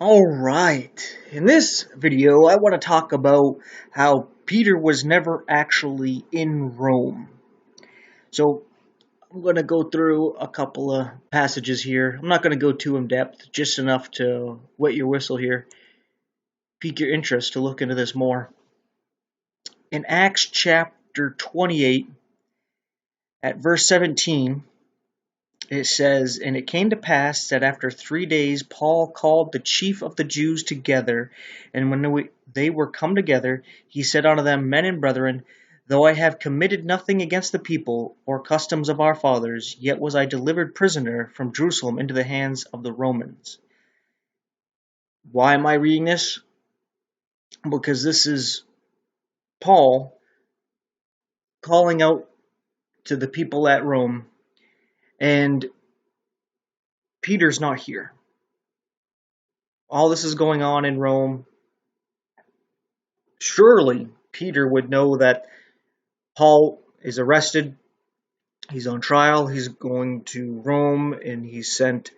Alright, in this video I want to talk about how Peter was never actually in Rome. So I'm going to go through a couple of passages here. I'm not going to go too in depth, just enough to wet your whistle here, pique your interest to look into this more. In Acts chapter 28 at verse 17, it says, "And it came to pass that after 3 days Paul called the chief of the Jews together, and when they were come together, he said unto them, Men and brethren, though I have committed nothing against the people, or customs of our fathers, yet was I delivered prisoner from Jerusalem into the hands of the Romans." Why am I reading this? Because this is Paul calling out to the people at Rome, and Peter's not here. All this is going on in Rome. Surely Peter would know that Paul is arrested, he's on trial, he's going to Rome, and he's sent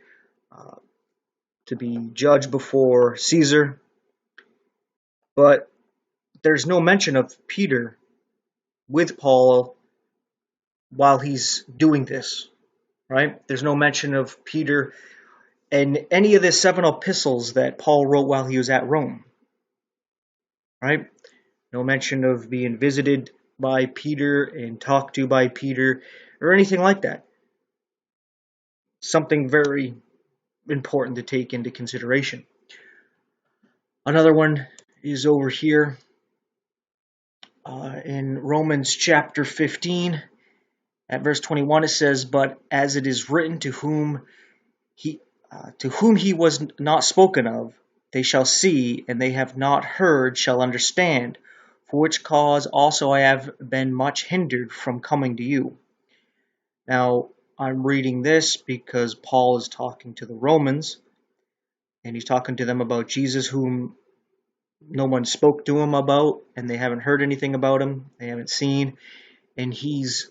to be judged before Caesar. But there's no mention of Peter with Paul while he's doing this, right? There's no mention of Peter in any of the 7 epistles that Paul wrote while he was at Rome, right? No mention of being visited by Peter and talked to by Peter or anything like that. Something very important to take into consideration. Another one is over here in Romans chapter 15 at verse 21. It says, "But as it is written, to whom he was not spoken of, they shall see, and they have not heard shall understand, for which cause also I have been much hindered from coming to you." Now, I'm reading this because Paul is talking to the Romans, and he's talking to them about Jesus, whom no one spoke to him about, and they haven't heard anything about him, they haven't seen, and he's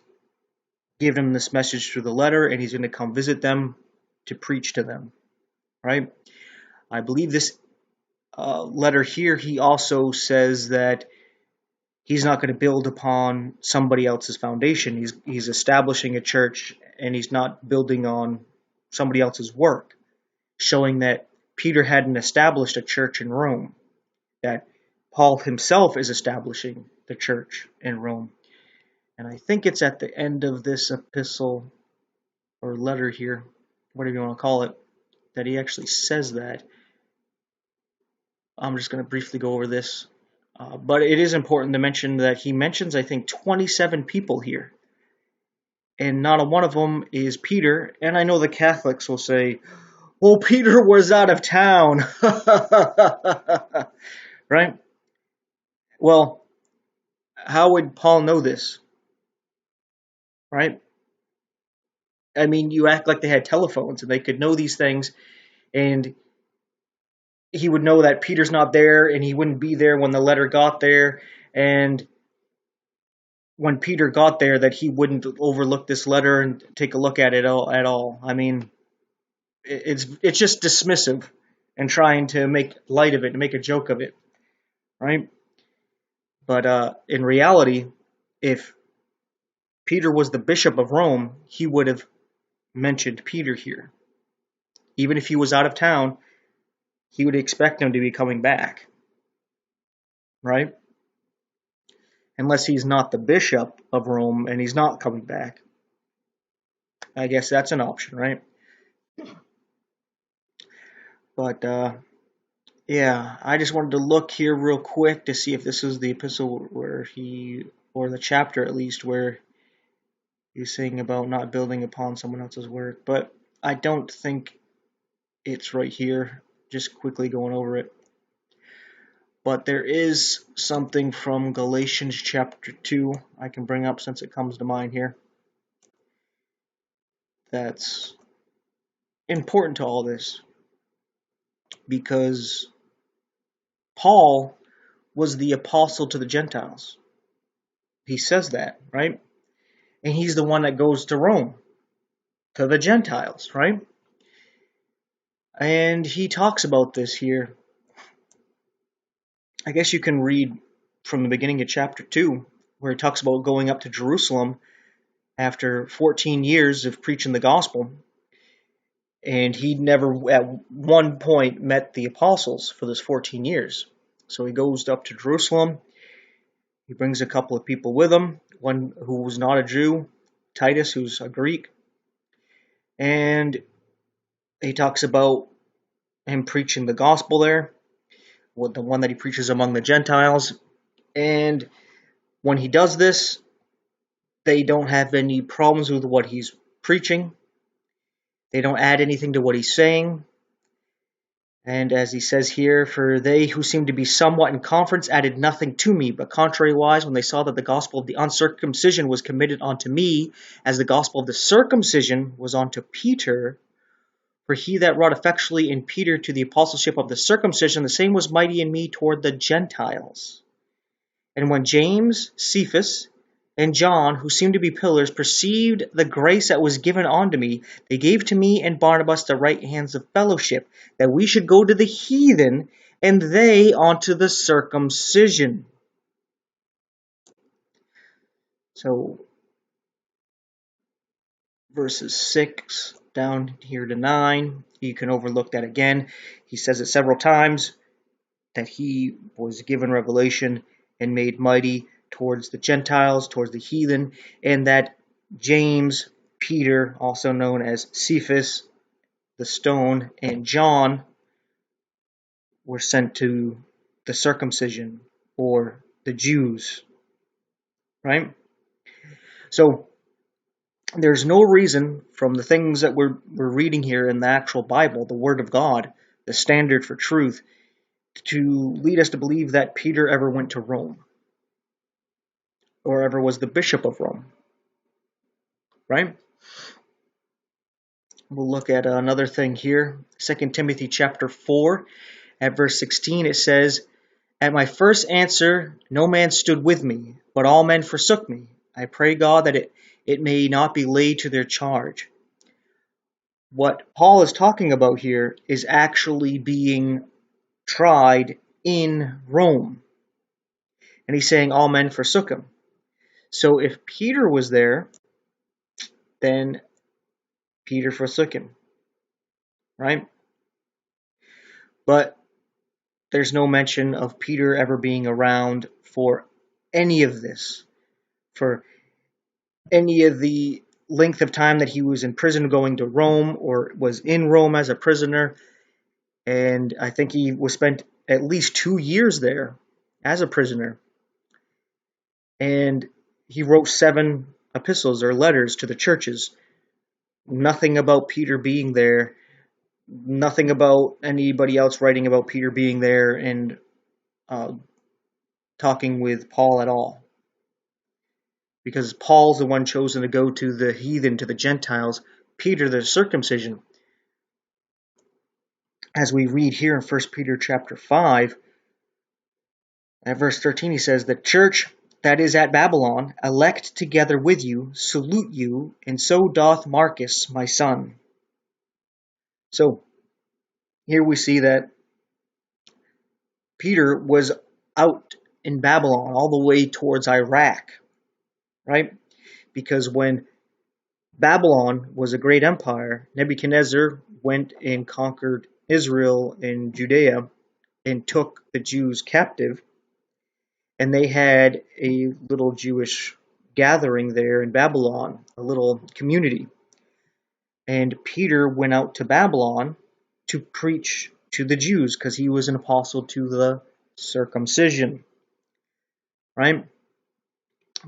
given them this message through the letter, and he's going to come visit them to preach to them, right? I believe this letter here, he also says that he's not going to build upon somebody else's foundation. He's establishing a church, and he's not building on somebody else's work, showing that Peter hadn't established a church in Rome, that Paul himself is establishing the church in Rome. And I think it's at the end of this epistle or letter here, whatever you want to call it, that he actually says that. I'm just going to briefly go over this. But it is important to mention that he mentions, I think, 27 people here. And not a one of them is Peter. And I know the Catholics will say, well, Peter was out of town. Right? Well, how would Paul know this? Right? I mean, you act like they had telephones and they could know these things, and he would know that Peter's not there, and he wouldn't be there when the letter got there, and when Peter got there, that he wouldn't overlook this letter and take a look at it at all. I mean, it's just dismissive and trying to make light of it and make a joke of it, right? But in reality, if Peter was the bishop of Rome, he would have mentioned Peter here. Even if he was out of town, he would expect him to be coming back, right? Unless he's not the bishop of Rome and he's not coming back. I guess that's an option, right? But yeah, I just wanted to look here real quick to see if this is the epistle where or the chapter at least, where he's saying about not building upon someone else's work. But I don't think it's right here. Just quickly going over it. But there is something from Galatians chapter 2 I can bring up since it comes to mind here that's important to all this, because Paul was the apostle to the Gentiles. He says that, right? And he's the one that goes to Rome, to the Gentiles, right? And he talks about this here. I guess you can read from the beginning of chapter 2, where he talks about going up to Jerusalem after 14 years of preaching the gospel. And he never at one point met the apostles for this 14 years. So he goes up to Jerusalem. He brings a couple of people with him, one who was not a Jew, Titus, who's a Greek. And he talks about him preaching the gospel there, the one that he preaches among the Gentiles. And when he does this, they don't have any problems with what he's preaching. They don't add anything to what he's saying. And as he says here, for they who seemed to be somewhat in conference added nothing to me, but contrariwise, when they saw that the gospel of the uncircumcision was committed unto me, as the gospel of the circumcision was unto Peter, for he that wrought effectually in Peter to the apostleship of the circumcision, the same was mighty in me toward the Gentiles. And when James, Cephas, and John, who seemed to be pillars, perceived the grace that was given unto me, they gave to me and Barnabas the right hands of fellowship, that we should go to the heathen, and they unto the circumcision. So, verses 6 down here to 9, you can overlook that again. He says it several times, that he was given revelation and made mighty towards the Gentiles, towards the heathen, and that James, Peter, also known as Cephas, the stone, and John were sent to the circumcision, or the Jews, right? So there's no reason from the things that we're reading here in the actual Bible, the Word of God, the standard for truth, to lead us to believe that Peter ever went to Rome, or ever was the bishop of Rome, right? We'll look at another thing here. 2 Timothy chapter 4, at verse 16, it says, At my first answer no man stood with me, but all men forsook me. I pray God that it may not be laid to their charge. What Paul is talking about here is actually being tried in Rome. And he's saying all men forsook him. So if Peter was there, then Peter forsook him, right? But there's no mention of Peter ever being around for any of this, for any of the length of time that he was in prison going to Rome, or was in Rome as a prisoner. And I think he was spent at least 2 years there as a prisoner. And he wrote 7 epistles or letters to the churches. Nothing about Peter being there. Nothing about anybody else writing about Peter being there and talking with Paul at all. Because Paul's the one chosen to go to the heathen, to the Gentiles. Peter, the circumcision. As we read here in 1 Peter chapter 5, at verse 13, he says, The church that is at Babylon, elect together with you, salute you, and so doth Marcus, my son. So, here we see that Peter was out in Babylon, all the way towards Iraq, right? Because when Babylon was a great empire, Nebuchadnezzar went and conquered Israel and Judea and took the Jews captive. And they had a little Jewish gathering there in Babylon, a little community. And Peter went out to Babylon to preach to the Jews because he was an apostle to the circumcision, right?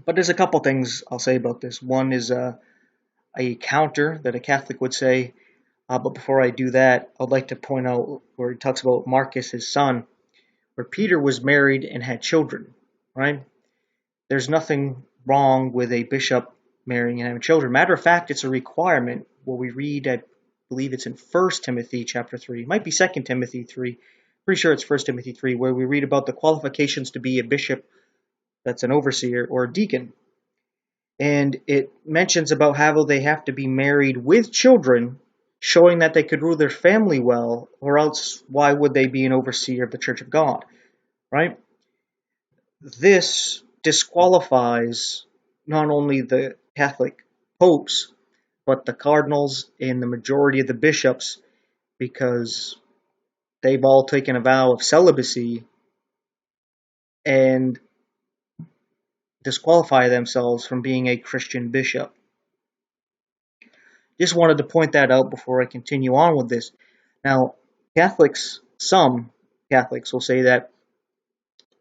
But there's a couple things I'll say about this. One is a counter that a Catholic would say. But before I do that, I'd like to point out where he talks about Marcus, his son, where Peter was married and had children, right? There's nothing wrong with a bishop marrying and having children. Matter of fact, it's a requirement. What we read, I believe it's in 1 Timothy chapter 3. It might be 2 Timothy 3. Pretty sure it's 1 Timothy 3, where we read about the qualifications to be a bishop that's an overseer or a deacon. And it mentions about how they have to be married with children, showing that they could rule their family well, or else why would they be an overseer of the Church of God, right? This disqualifies not only the Catholic popes, but the cardinals and the majority of the bishops, because they've all taken a vow of celibacy and disqualify themselves from being a Christian bishop. Just wanted to point that out before I continue on with this. Now, some Catholics will say that,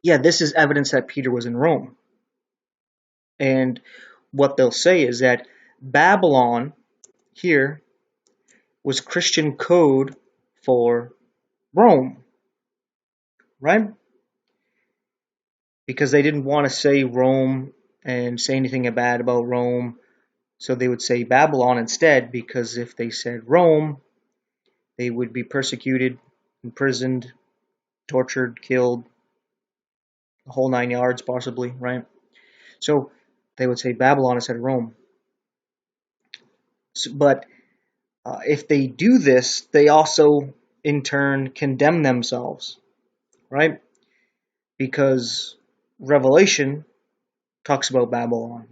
yeah, this is evidence that Peter was in Rome. And what they'll say is that Babylon here was Christian code for Rome, right? Because they didn't want to say Rome and say anything bad about Rome, so they would say Babylon instead, because if they said Rome, they would be persecuted, imprisoned, tortured, killed, the whole 9 yards possibly, right? So they would say Babylon instead of Rome. But if they do this, they also in turn condemn themselves, right? Because Revelation talks about Babylon.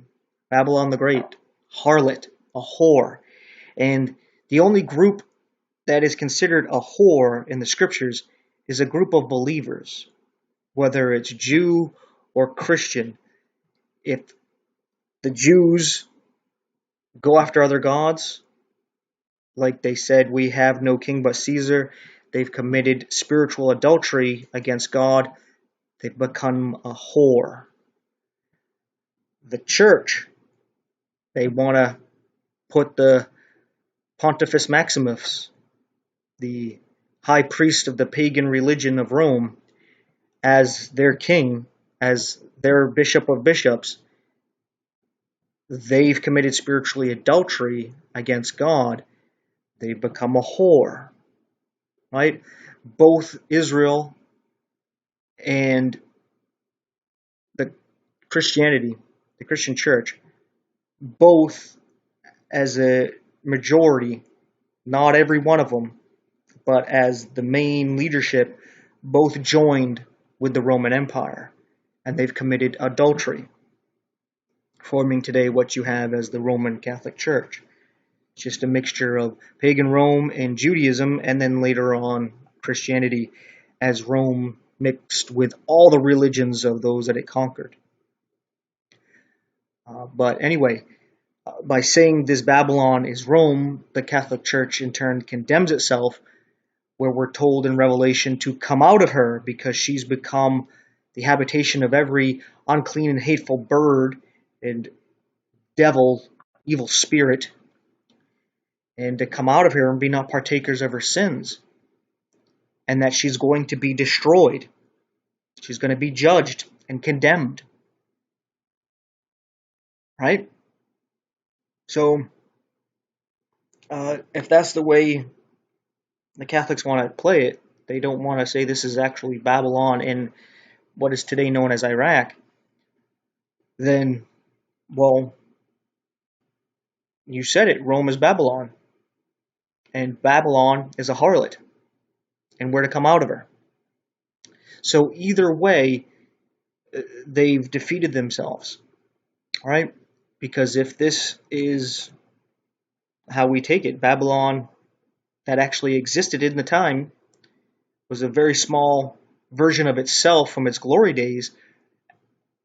Babylon the Great, harlot, a whore. And the only group that is considered a whore in the scriptures is a group of believers, whether it's Jew or Christian. If the Jews go after other gods, like they said, we have no king but Caesar, they've committed spiritual adultery against God, they've become a whore. The church, they want to put the Pontifex Maximus, the high priest of the pagan religion of Rome, as their king, as their bishop of bishops. They've committed spiritually adultery against God. They've become a whore, right? Both Israel and the Christianity, the Christian church, both as a majority, not every one of them, but as the main leadership, both joined with the Roman Empire, and they've committed adultery, forming today what you have as the Roman Catholic Church. It's just a mixture of pagan Rome and Judaism, and then later on Christianity, as Rome mixed with all the religions of those that it conquered. But anyway, by saying this Babylon is Rome, the Catholic Church in turn condemns itself, where we're told in Revelation to come out of her because she's become the habitation of every unclean and hateful bird and devil, evil spirit, and to come out of her and be not partakers of her sins, and that she's going to be destroyed. She's going to be judged and condemned. Right? So, if that's the way the Catholics want to play it, they don't want to say this is actually Babylon in what is today known as Iraq, then, well, you said it, Rome is Babylon. And Babylon is a harlot. And we're to come out of her. So either way, they've defeated themselves. Right? Because if this is how we take it, Babylon that actually existed in the time was a very small version of itself from its glory days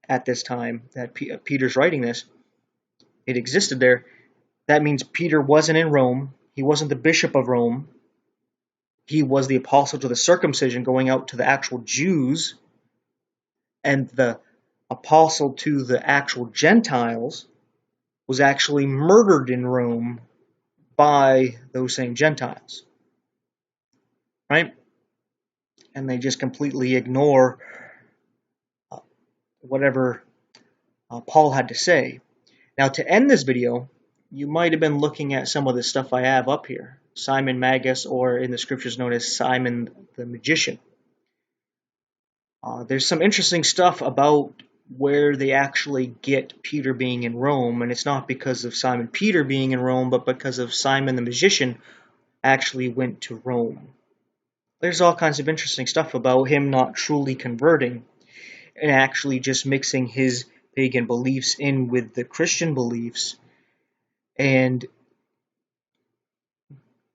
at this time that Peter's writing this. It existed there. That means Peter wasn't in Rome. He wasn't the bishop of Rome. He was the apostle to the circumcision, going out to the actual Jews, and the apostle to the actual Gentiles was actually murdered in Rome by those same Gentiles. Right? And they just completely ignore whatever Paul had to say. Now, to end this video, you might have been looking at some of the stuff I have up here. Simon Magus, or in the scriptures known as Simon the Magician. There's some interesting stuff about where they actually get Peter being in Rome, and it's not because of Simon Peter being in Rome, but because of Simon the Magician, actually went to Rome. There's all kinds of interesting stuff about him not truly converting and actually just mixing his pagan beliefs in with the Christian beliefs and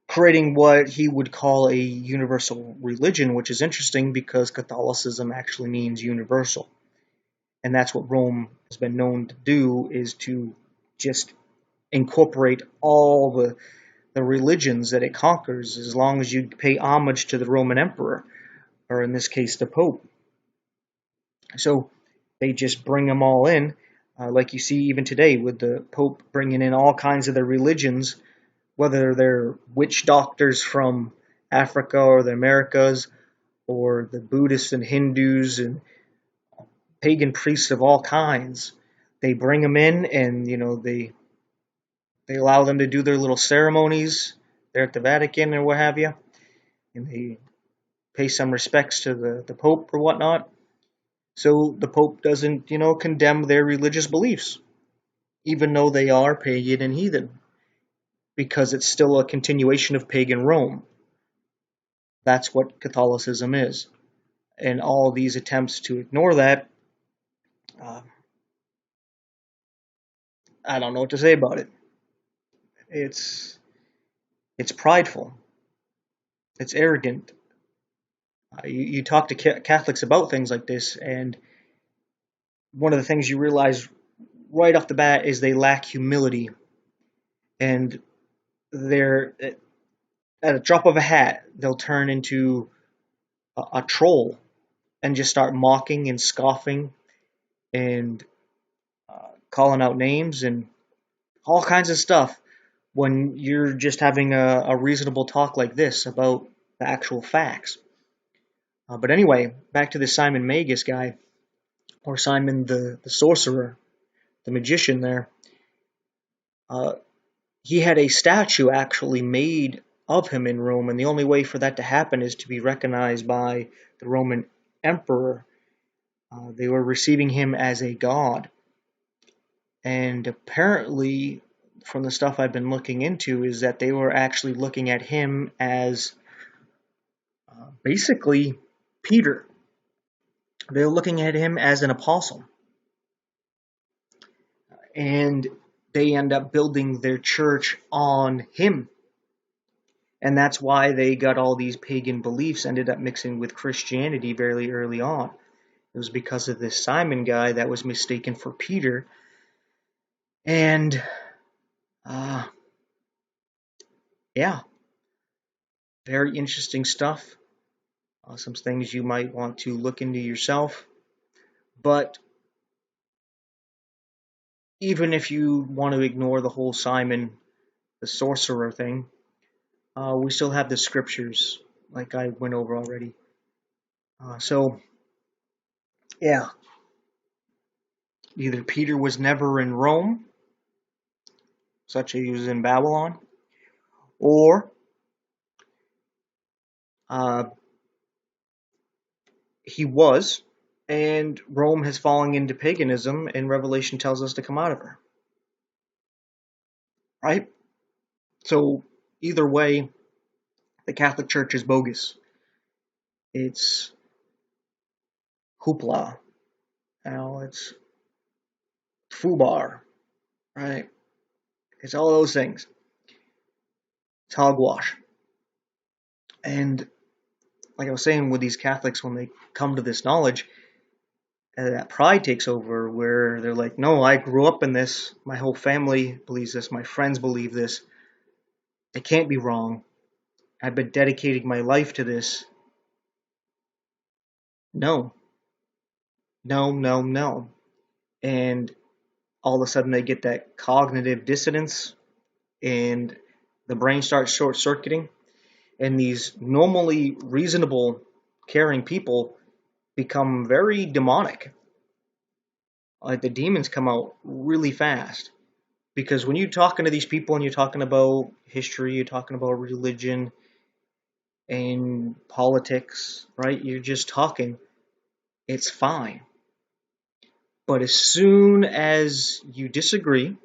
creating what he would call a universal religion, which is interesting because Catholicism actually means universal. And that's what Rome has been known to do, is to just incorporate all the religions that it conquers, as long as you pay homage to the Roman emperor, or in this case, the Pope. So they just bring them all in, like you see even today with the Pope bringing in all kinds of the religions, whether they're witch doctors from Africa or the Americas, or the Buddhists and Hindus and pagan priests of all kinds. They bring them in, and they allow them to do their little ceremonies there at the Vatican or what have you, and they pay some respects to the Pope or whatnot. So the Pope doesn't, condemn their religious beliefs, even though they are pagan and heathen, because it's still a continuation of pagan Rome. That's what Catholicism is. And all these attempts to ignore that, uh, I don't know what to say about it. It's prideful. It's arrogant. You talk to Catholics about things like this, and one of the things you realize right off the bat is they lack humility, and they're at a drop of a hat they'll turn into a troll and just start mocking and scoffing and calling out names and all kinds of stuff when you're just having a reasonable talk like this about the actual facts. But anyway, back to this Simon Magus guy, or Simon the sorcerer, the magician there. Uh, he had a statue actually made of him in Rome, and the only way for that to happen is to be recognized by the Roman emperor. They were receiving him as a god. And apparently, from the stuff I've been looking into, is that they were actually looking at him as basically Peter. They were looking at him as an apostle. And they end up building their church on him. And that's why they got all these pagan beliefs ended up mixing with Christianity very early on. It was because of this Simon guy that was mistaken for Peter. And, yeah, very interesting stuff. Some things you might want to look into yourself. But even if you want to ignore the whole Simon the sorcerer thing, we still have the scriptures, like I went over already. So, yeah, either Peter was never in Rome, such as he was in Babylon, or he was, and Rome has fallen into paganism, and Revelation tells us to come out of her. Right? So, either way, the Catholic Church is bogus. It's hoopla. It's foobar. Right? It's all those things. It's hogwash. And like I was saying, with these Catholics, when they come to this knowledge, that pride takes over, where they're like, no, I grew up in this. My whole family believes this. My friends believe this. It can't be wrong. I've been dedicating my life to this. No. No, no, no. And all of a sudden they get that cognitive dissonance, and the brain starts short-circuiting, and these normally reasonable, caring people become very demonic. Like the demons come out really fast. Because when you're talking to these people and you're talking about history, you're talking about religion and politics, right? You're just talking. It's fine. But as soon as you disagree,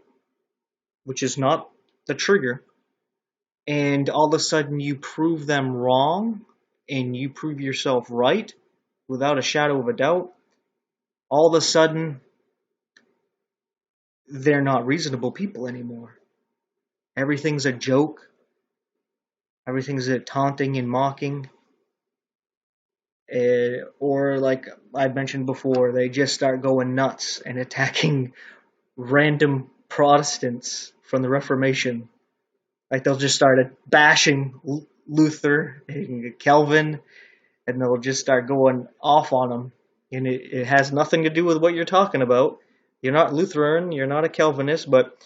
which is not the trigger, and all of a sudden you prove them wrong and you prove yourself right without a shadow of a doubt, all of a sudden they're not reasonable people anymore. Everything's a joke. Everything's a taunting and mocking. Or like I mentioned before, they just start going nuts and attacking random Protestants from the Reformation. Like they'll just start bashing Luther and Calvin, and they'll just start going off on them. And it has nothing to do with what you're talking about. You're not Lutheran, you're not a Calvinist, but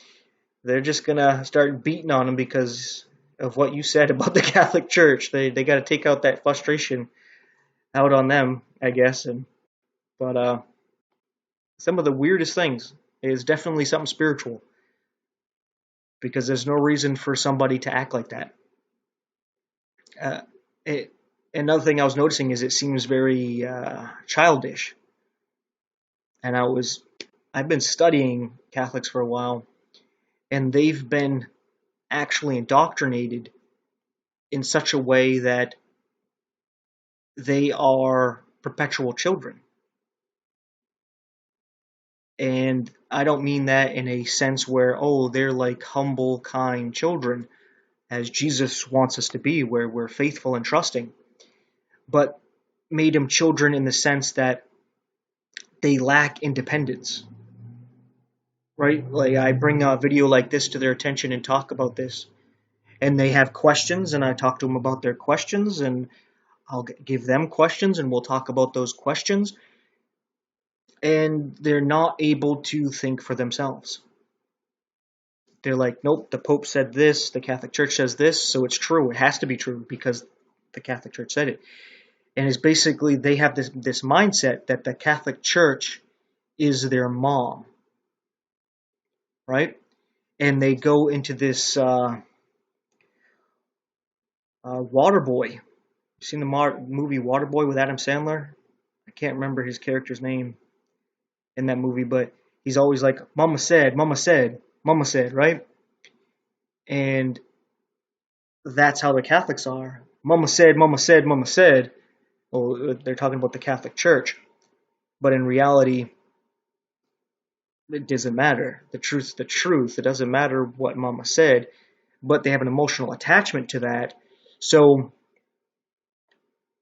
they're just gonna start beating on them because of what you said about the Catholic Church. They got to take out that frustration out on them, I guess. But some of the weirdest things is definitely something spiritual, because there's no reason for somebody to act like that. Uh, Another thing I was noticing is it seems very childish. And I've been studying Catholics for a while, and they've been actually indoctrinated in such a way that they are perpetual children. And I don't mean that in a sense where, oh, they're like humble, kind children, as Jesus wants us to be, where we're faithful and trusting, but made them children in the sense that they lack independence. Right? Like I bring a video like this to their attention and talk about this, and they have questions, and I talk to them about their questions, and I'll give them questions, and we'll talk about those questions, and they're not able to think for themselves. They're like, nope, the Pope said this, the Catholic Church says this, so it's true. It has to be true because the Catholic Church said it. And it's basically they have this mindset that the Catholic Church is their mom, right? And they go into this Waterboy. You seen the movie Waterboy with Adam Sandler? I can't remember his character's name in that movie, but he's always like, Mama said, Mama said, Mama said, right? And that's how the Catholics are. Mama said, Mama said, Mama said. Well, they're talking about the Catholic Church. But in reality, it doesn't matter. The truth's the truth. It doesn't matter what Mama said. But they have an emotional attachment to that. So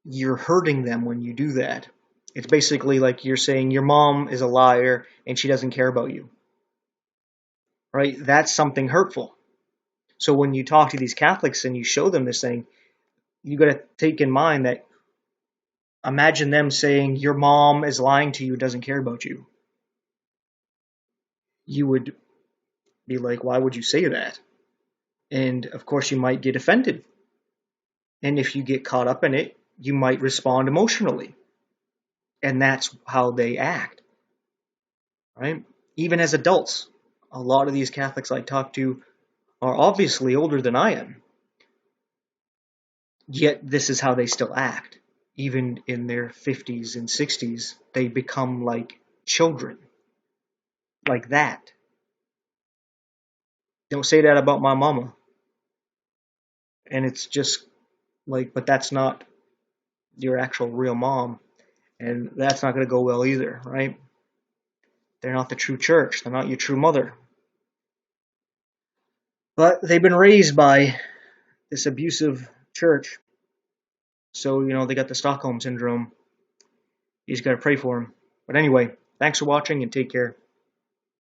you're hurting them when you do that. It's basically like you're saying your mom is a liar and she doesn't care about you. Right? That's something hurtful. So when you talk to these Catholics and you show them this thing, you got to take in mind that imagine them saying your mom is lying to you, doesn't care about you. You would be like, why would you say that? And of course you might get offended. And if you get caught up in it, you might respond emotionally. And that's how they act. Right? Even as adults, a lot of these Catholics I talk to are obviously older than I am. Yet this is how they still act. Even in their 50s and 60s, they become like children. Like that. Don't say that about my mama. And it's just like, but that's not your actual real mom. And that's not going to go well either, right? They're not the true church. They're not your true mother. But they've been raised by this abusive church. So, they got the Stockholm Syndrome. You just got to pray for them. But anyway, thanks for watching and take care.